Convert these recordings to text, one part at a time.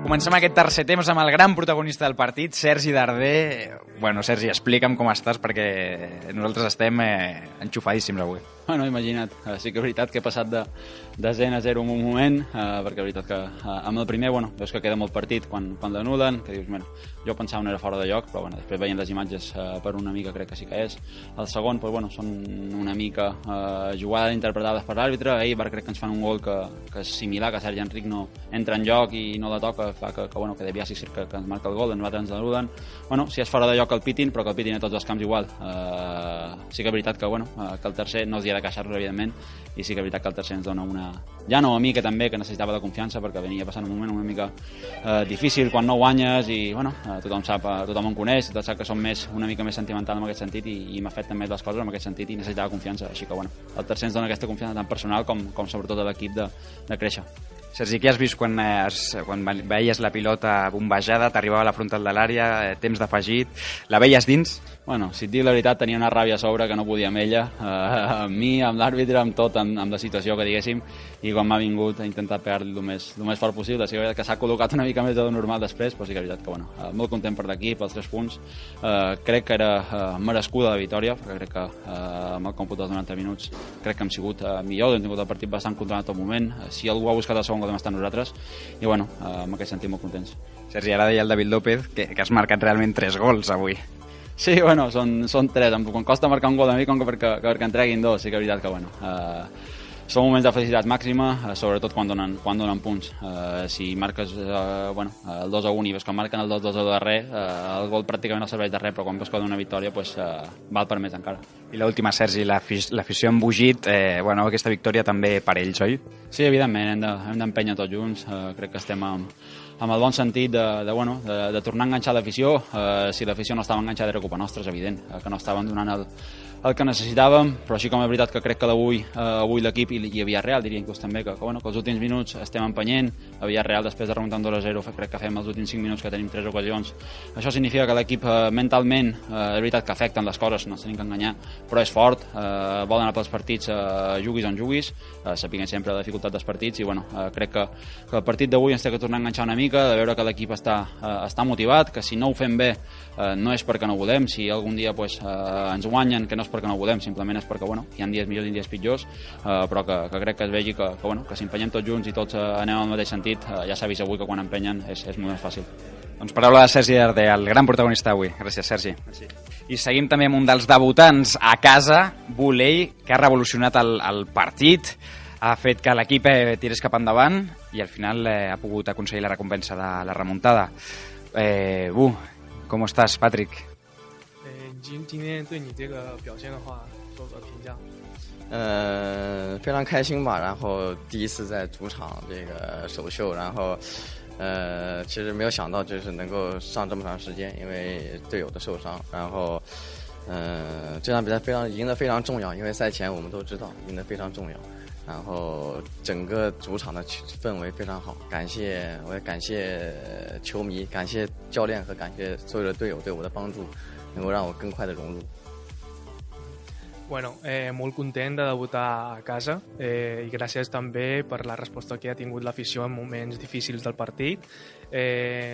Comencem aquest tercer temps amb el gran protagonista del partit, Sergi Darder. Bueno, Sergi, explica'm com estàs, perquè nosaltres estem enxufadíssims avui. Bueno, imagina't, sí que és veritat que he passat de 0 a 0 en un moment, perquè és veritat que amb el primer, bueno, veus que queda molt partit quan l'anulen, que dius, bueno, jo pensava no era fora de lloc, però bueno, després veient les imatges per una mica crec que sí que és. El segon, doncs, bueno, són una mica jugades interpretades per l'àrbitre. Ahir crec que ens fan un gol que és similar, que Sergi Enric no entra en joc i no la toca, fa que De Biasi que ens marca el gol, nosaltres ens l'anulen. Bueno, si és fora de lloc que el pitin, però que el pitin a tots els camps igual. Sí que és veritat que, bueno, que el tercer no els hi ha de queixar-los, evidentment, i sí que és veritat que el tercer ens dona una... Ja no a mi, que també, que necessitava de confiança, perquè venia passant un moment una mica difícil quan no guanyes i, bueno, tothom em coneix, tothom sap que som una mica més sentimental en aquest sentit i m'ha fet també les coses en aquest sentit i necessitava confiança, així que, bueno, el tercer ens dona aquesta confiança tant personal com sobretot a l'equip de créixer. Sergi, què has vist quan veies la pilota bombejada, t'arribava a la frontal de l'àrea, temps d'afegit, la veies dins? Bueno, si et dic la veritat, tenia una ràbia a sobre que no podia amb ella, amb mi, amb l'àrbitre, amb tot, amb la situació que diguéssim, i quan m'ha vingut he intentat pegar-li el més fort possible. Sí que s'ha col·locat una mica més de normal després, però sí que és veritat que, bueno, molt content per l'equip, els 3 punts. Crec que era merescuda la victòria, perquè crec que amb el còmput dels 90 minuts crec que hem sigut millor, hem tingut el partit bastant controlat tot moment. Si algú ha buscat el segon gol hem estat nosaltres, i bueno, en aquest sentit molt contents. Sergi, ara deia el David López que has marcat realment 3 gols avui. Sí, bueno, són 3. Quan costa marcar un gol a mi, com que perquè en treguin 2, sí que és veritat que, bueno, són moments de felicitat màxima, sobretot quan donen punts. Si marques el 2-1 i veus que marquen el 2-2 al darrer, el gol pràcticament no serveix de res, però quan veus que dona una victòria, val per més encara. I l'última, Sergi, l'afició ha embogit, aquesta victòria també per ells, oi? Sí, evidentment, hem d'empènyer tots junts. Crec que estem amb el bon sentit de tornar a enganxar l'afició. Si l'afició no estava enganxada era culpa nostra, és evident, que no estaven donant el que necessitàvem, però així com és veritat que crec que avui l'equip i a Villarreal diria inclús també que els últims minuts estem empenyent. A Villarreal, després de remuntar un 2-0, crec que fem els últims 5 minuts que tenim 3 ocasions. Això significa que l'equip mentalment, és veritat que afecten les coses, no ens tenim que enganyar, però és fort, vol anar pels partits, juguis on juguis, sapiguem sempre la dificultat dels partits, i bueno, crec que el partit d'avui ens té que tornar a enganxar una mica, de veure que l'equip està motivat, que si no ho fem bé no és perquè no volem, si algun dia ens guanyen, que no és perquè no volem, simplement és perquè hi ha dies millors i dies pitjors, però que crec que es vegi que si empenyem tots junts i tots anem al mateix sentit, ja s'ha vist avui que quan empenyen és molt més fàcil. Doncs paraula de Sergi Darder, el gran protagonista avui. Gràcies, Sergi. Sí. I seguim també amb un dels debutants a casa, Buley, que ha revolucionat el partit, ha fet que l'equip tirés cap endavant i al final ha pogut aconseguir la recompensa de la remuntada. Com estàs, Patrick? 今天对你这个表现的话做个评价。非常开心吧，然后第一次在主场这个首秀，然后其实没有想到就是能够上这么长时间，因为队友的受伤，然后这场比赛赢得非常重要，因为赛前我们都知道赢得非常重要，然后整个主场的氛围非常好，我也感谢球迷，感谢教练和感谢所有的队友对我的帮助，能够让我更快的融入。Bueno, molt content de debutar a casa i gràcies també per la resposta que ha tingut l'afició en moments difícils del partit.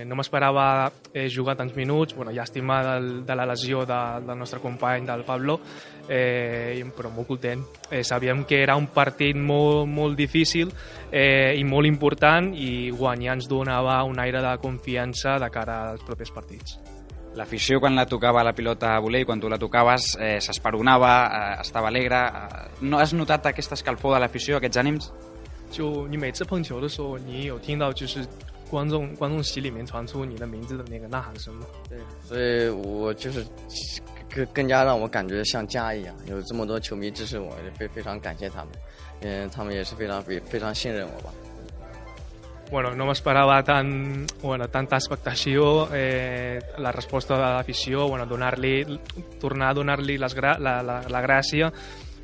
No m'esperava jugar tants minuts, llàstima de la lesió del nostre company, del Pablo, però molt content. Sabíem que era un partit molt difícil i molt important, i guanyar ens donava un aire de confiança de cara als propers partits. L'afició, quan la tocava la pilota a Buley, quan tu la tocaves, s'esperonava, estava alegre. No has notat aquesta escalfor de l'afició, aquests ànims? 就你每次碰球的时候，你有听到就是观众席里面传出你的名字的那个呐喊声吗？对，所以我就是更加让我感觉像家一样，有这么多球迷支持我，也非常感谢他们，他们也是非常信任我吧。Bueno, no m'esperava tanta expectació, la resposta de l'afició, tornar a donar-li la gràcia,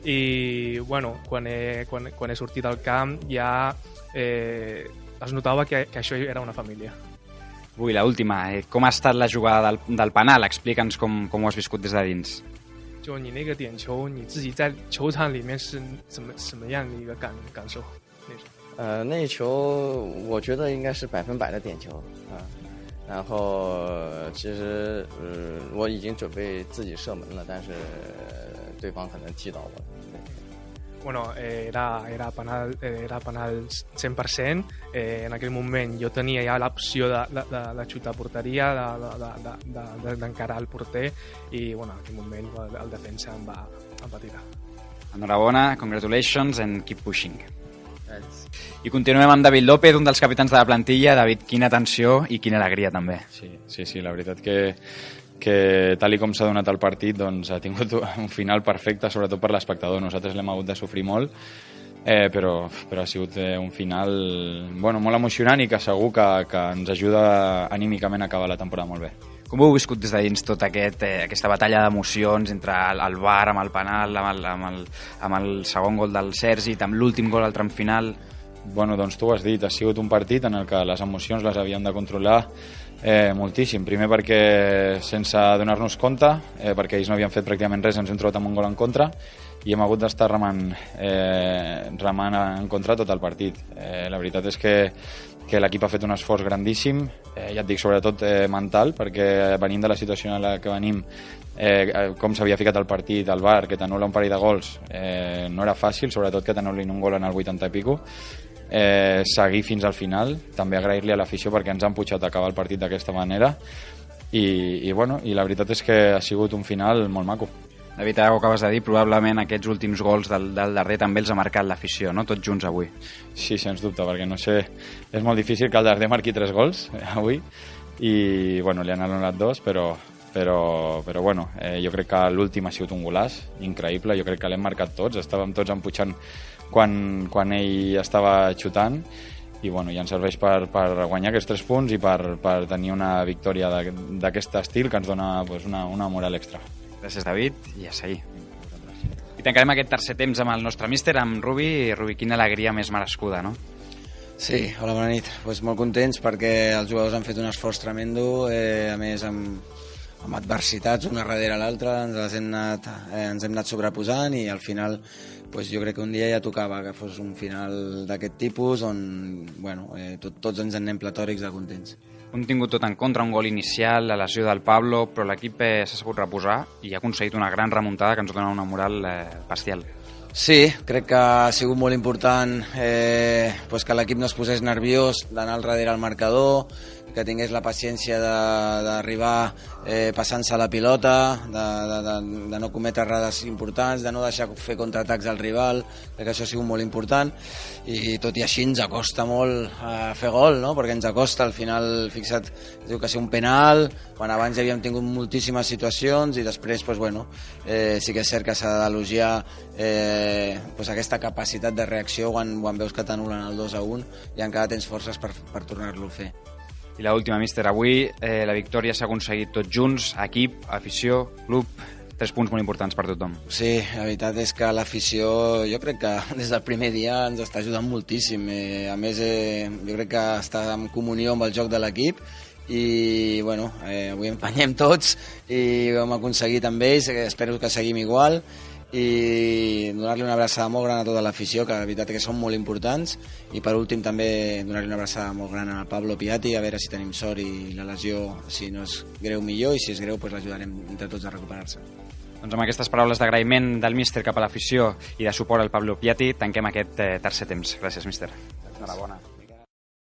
i quan he sortit al camp ja es notava que això era una família. Ui, l'última, com ha estat la jugada del penal? Explica'ns com ho has viscut des de dins. 就你那个点球，你自己在球场里面是什么样的一个感受？那种那球我觉得应该是100%的点球啊。然后其实我已经准备自己射门了，但是对方可能踢到我了。Bueno, era penal 100%. En aquell moment jo tenia ja l'opció de xutar a porteria, d'encarar el porter, i bueno, en aquell moment el defensa em va tirar. Enhorabona, congratulations and keep pushing. I continuem amb David López, un dels capitans de la plantilla. David, quina tensió i quina alegria també. Sí, la veritat que tal com s'ha donat el partit doncs, ha tingut un final perfecte, sobretot per l'espectador. Nosaltres l'hem hagut de sofrir molt, però ha sigut un final molt emocionant i que segur que ens ajuda anímicament a acabar la temporada molt bé. Com ho heu viscut des de dins tota aquesta batalla d'emocions entre el VAR amb el penal, amb el segon gol del Sergi, amb l'últim gol al tram final? Bueno, doncs tu ho has dit, ha sigut un partit en el que les emocions les havíem de controlar moltíssim. Primer perquè sense donar-nos compte, perquè ells no havien fet pràcticament res, ens hem trobat amb un gol en contra i hem hagut d'estar remant en contra tot el partit. La veritat és que l'equip ha fet un esforç grandíssim, ja et dic, sobretot mental, perquè venim de la situació en la que venim, com s'havia ficat el partit, el VAR, que t'anul·la un parell de gols, no era fàcil, sobretot que t'anul·lin un gol en el 80 i pico. Seguir fins al final, també agrair-li a l'afició perquè ens han pujat a acabar el partit d'aquesta manera i la veritat és que ha sigut un final molt maco. David, ara ho acabes de dir, probablement aquests últims gols del darrer també els ha marcat l'afició, no? Tots junts avui. Sí, sens dubte, perquè no sé, és molt difícil que el darrer marqui 3 gols avui i li han anul·lat 2, però jo crec que l'últim ha sigut un golaç increïble, jo crec que l'hem marcat tots, estàvem tots empujant quan ell estava xutant i ja ens serveix per guanyar aquests 3 punts i per tenir una victòria d'aquest estil que ens dona una moral extra. Gràcies, David, i a seguir. I tancarem aquest tercer temps amb el nostre míster, amb Rubi. Rubi, quina alegria més merescuda, no? Sí, hola, bona nit. Molt contents perquè els jugadors han fet un esforç tremendo, a més amb adversitats una darrere l'altra, ens hem anat sobreposant i al final jo crec que un dia ja tocava que fos un final d'aquest tipus on tots ens en anem platòrics de contents. Han tingut tot en contra, un gol inicial, la lesió del Pablo, però l'equip s'ha sabut reposar i ha aconseguit una gran remuntada que ens dona una moral bestial. Sí, crec que ha sigut molt important que l'equip no es posés nerviós d'anar al darrere al marcador, que tingués la paciència d'arribar passant-se la pilota, de no cometre errades importants, de no deixar fer contraatacs al rival. Crec que això ha sigut molt important i tot i així ens acosta molt a fer gol, no? Perquè ens acosta, al final, fixa't, diu que ser un penal, quan abans ja havíem tingut moltíssimes situacions i després sí que és cert que s'ha d'elogiar aquesta capacitat de reacció quan veus que t'anul·len el 2-1 i encara tens forces per tornar-lo a fer. I l'última, míster, avui la victòria s'ha aconseguit tots junts, equip, afició, club, 3 punts molt importants per tothom. Sí, la veritat és que l'afició jo crec que des del primer dia ens està ajudant moltíssim, a més jo crec que està en comunió amb el joc de l'equip i avui empenyem tots i ho hem aconseguit amb ells, espero que seguim igual i donar-li una abraçada molt gran a tota l'afició, que la veritat que són molt importants, i per últim també donar-li una abraçada molt gran al Pablo Piatti, a veure si tenim sort i la lesió, si no és greu millor, i si és greu l'ajudarem entre tots a recuperar-se. Doncs amb aquestes paraules d'agraïment del míster cap a l'afició i de suport al Pablo Piatti tanquem aquest tercer temps. Gràcies, míster. Enhorabona.